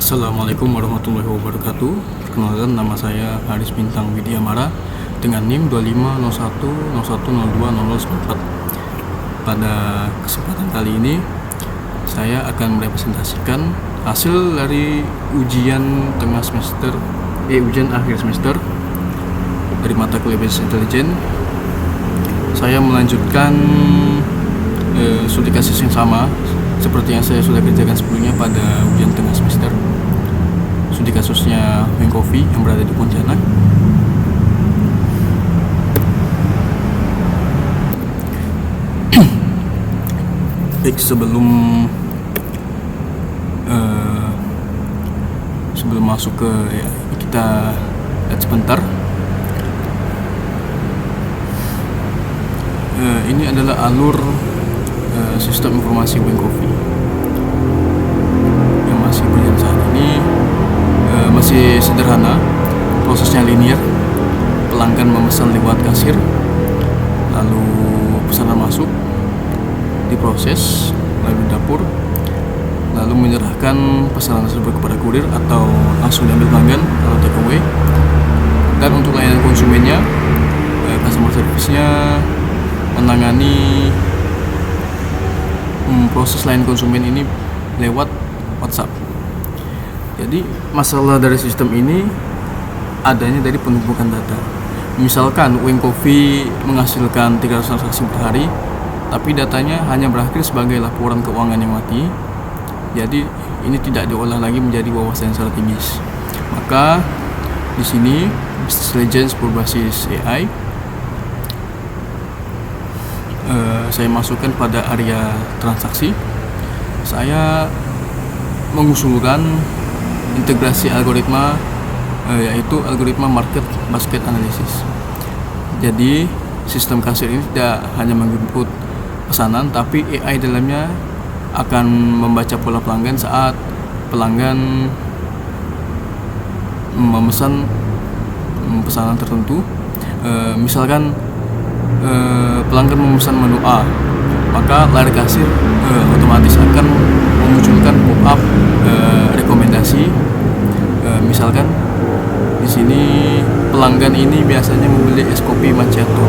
Assalamualaikum warahmatullahi wabarakatuh. Perkenalkan, nama saya Haris Bintang Widiamara dengan NIM 250101020094. Pada kesempatan kali ini saya akan merepresentasikan hasil dari ujian akhir semester dari mata kuliah Business Intelligence. Saya melanjutkan studi kasus yang sama seperti yang saya sudah kerjakan sebelumnya pada ujian tengah semester. Studi kasusnya Wing Coffee yang berada di Pontianak. Baik, sebelum masuk ke kita lihat sebentar. Ini adalah alur sistem informasi Wing Coffee yang masih berjalan saat ini. Masih sederhana, prosesnya linear. Pelanggan memesan lewat kasir, lalu pesanan masuk, diproses lalu di dapur, lalu menyerahkan pesanan tersebut kepada kurir atau langsung diambil pelanggan atau take away. Dan untuk layanan konsumennya, customer service-nya menangani proses layanan konsumen ini lewat WhatsApp. Jadi masalah dari sistem ini adanya dari penumpukan data. Misalkan Wing Coffee menghasilkan 300 transaksi per hari, tapi datanya hanya berakhir sebagai laporan keuangan yang mati. Jadi ini tidak diolah lagi menjadi wawasan strategis. Maka di sini Business Intelligence berbasis AI, saya masukkan pada area transaksi. Saya mengusulkan integrasi algoritma, yaitu algoritma market basket analysis. Jadi sistem kasir ini tidak hanya menginput pesanan, tapi AI dalamnya akan membaca pola pelanggan saat pelanggan memesan pesanan tertentu. Misalkan pelanggan memesan menu A, maka layar kasir otomatis akan memunculkan pop-up rekomendasi. Misalkan di sini pelanggan ini biasanya membeli es kopi macchiato,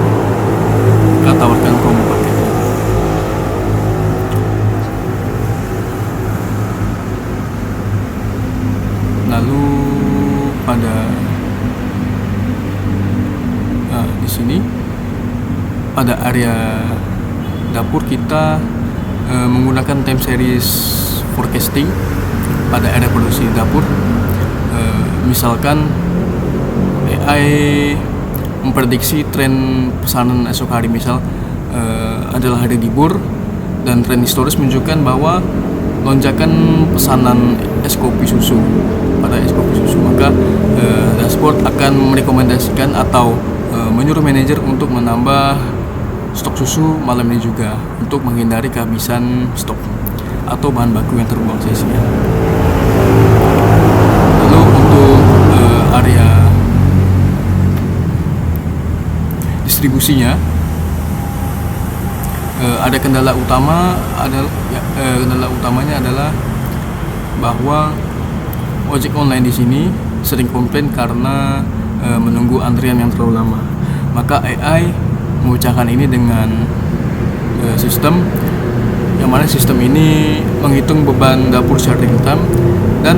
maka tawarkan promo paket. Lalu pada di sini pada area dapur kita menggunakan time series forecasting pada area produksi dapur. Misalkan AI memprediksi tren pesanan esok hari, misal adalah hari libur, dan tren historis menunjukkan bahwa lonjakan pesanan es kopi susu pada es kopi susu, maka dashboard akan merekomendasikan atau menyuruh manajer untuk menambah stok susu malam ini juga untuk menghindari kehabisan stok atau bahan baku yang terbuang sia-sia. Lalu untuk area distribusinya, ada kendala utamanya adalah bahwa ojek online di sini sering komplain karena menunggu antrian yang terlalu lama. Maka AI memecahkan ini dengan sistem yang mana sistem ini menghitung beban dapur secara real time dan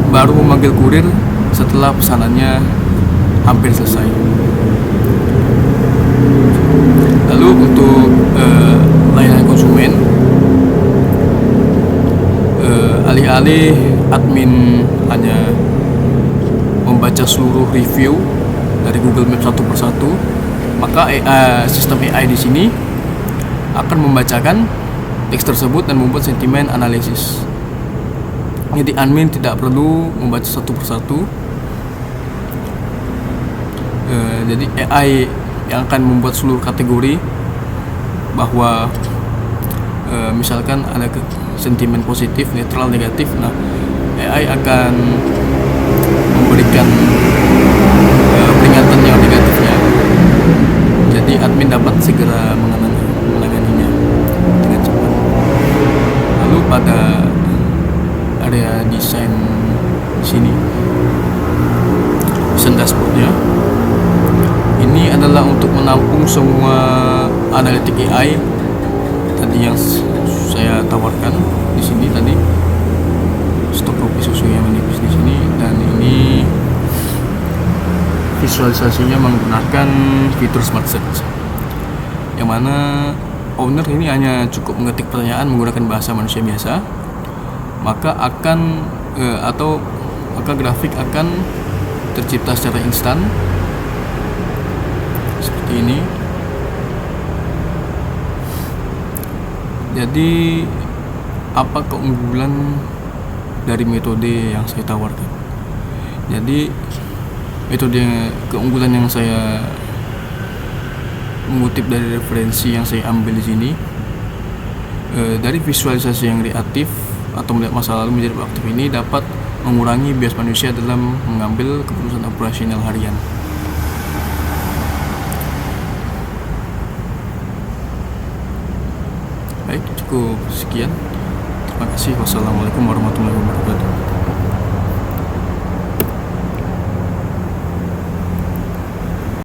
baru memanggil kurir setelah pesanannya hampir selesai. Lalu untuk layanan konsumen, alih-alih admin hanya membaca seluruh review dari Google Maps satu persatu, maka sistem AI di sini akan membacakan teks tersebut dan membuat sentimen analisis. Jadi admin tidak perlu membaca satu persatu. Jadi AI yang akan membuat seluruh kategori, bahwa misalkan ada sentimen positif, netral, negatif. Nah, AI akan memberikan peringatan yang negatifnya. Jadi admin dapat segera menanganinya dengan cepat. Lalu pada area desain sini. Vision dashboardnya ini adalah untuk menampung semua analitik AI tadi yang saya tawarkan di sini tadi. Stok kopi susu yang menipis di sini, dan ini visualisasinya menggunakan fitur Smart Search, yang mana owner ini hanya cukup mengetik pertanyaan menggunakan bahasa manusia biasa, maka grafik akan tercipta secara instan seperti ini. Jadi apa keunggulan dari metode yang saya tawarkan? Jadi metode keunggulan yang saya mengutip dari referensi yang saya ambil di sini, dari visualisasi yang reaktif atau melihat masa lalu menjadi proaktif ini dapat mengurangi bias manusia dalam mengambil keputusan operasional harian. Baik, cukup sekian. Terima kasih. Wassalamualaikum warahmatullahi wabarakatuh.